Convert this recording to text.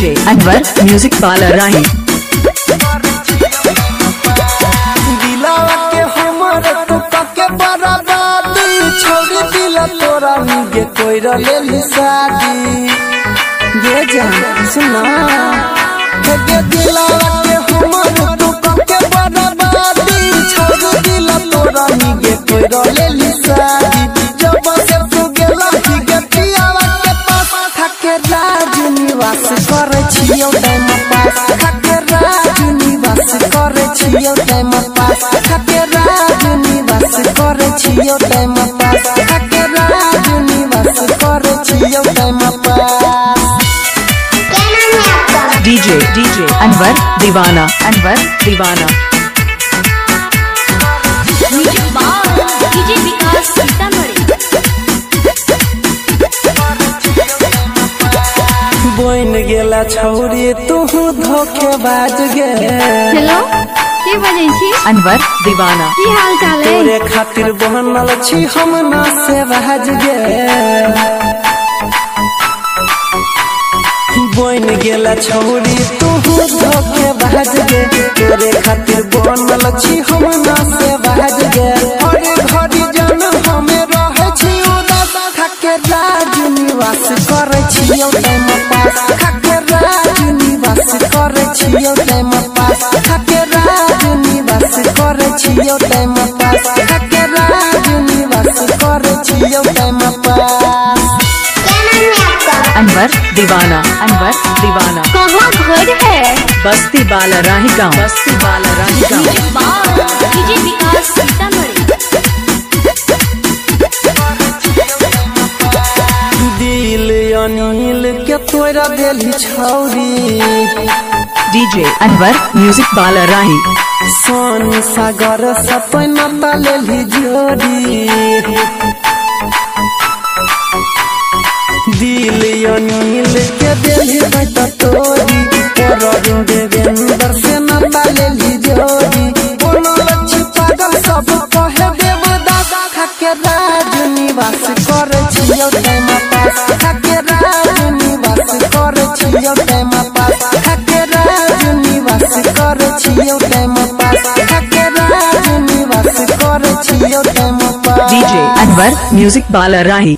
DJ Anwar Music Balarahi दिलावा के हमर टूटा के बर्बाद छोड़ दिला तोरा निगे कोई ले शादी ये जान सुना के दिलावा के हमर टूटा के बर्बाद छोड़ दिला तोरा निगे कोई ले शादी जब से तू गेला ही गतियावा के पास थके राज निवास करे छियो टाइम पास थके राज निवास करे छियो टाइम पास थके राज निवास करे छियो टाइम पास थके राज निवास करे छियो time pass DJ Anwar Divana DJ विकास सीतामढ़ी बोइन गेला छौरी तू धोखेबाज गे हेलो के बजै छी Anwar Divana की हाल चाल है तोरे खातिर बनल छी हम ना से बाज गे बोइन गेला छौरी तू धोखेबाज गे तोरे खातिर बनल छी हम ना से बाज गे हर घड़ी जन हमें रहे छी उदास थके राज निवास करे छियो टाइम पास थके राज निवास करे छियो टाइम पास थके राज निवास करे छियो टाइम पास थके राज निवास करे छियो टाइम पास Anwar Divana कहाँ घर है बस्ती बालाराही गाँव DJ विकास सीतामढ़ी दिल अनिल के तोरा देली छौरी DJ Anwar Music Balarahi सोन सागर सपना तलेली जोड़ी दिल अनिल के देली बैठ तोरी और देवेंद्र से न तलेली जोड़ी बोलो लच्छी पागल सब कहे देवदास थके राज निवास करे छियो टाइम पास थके राज निवास करे छियो टाइम पास थके राज निवास करे छियो टाइम पास थके राज निवास करे छियो time pass DJ Anwar Music Balarahi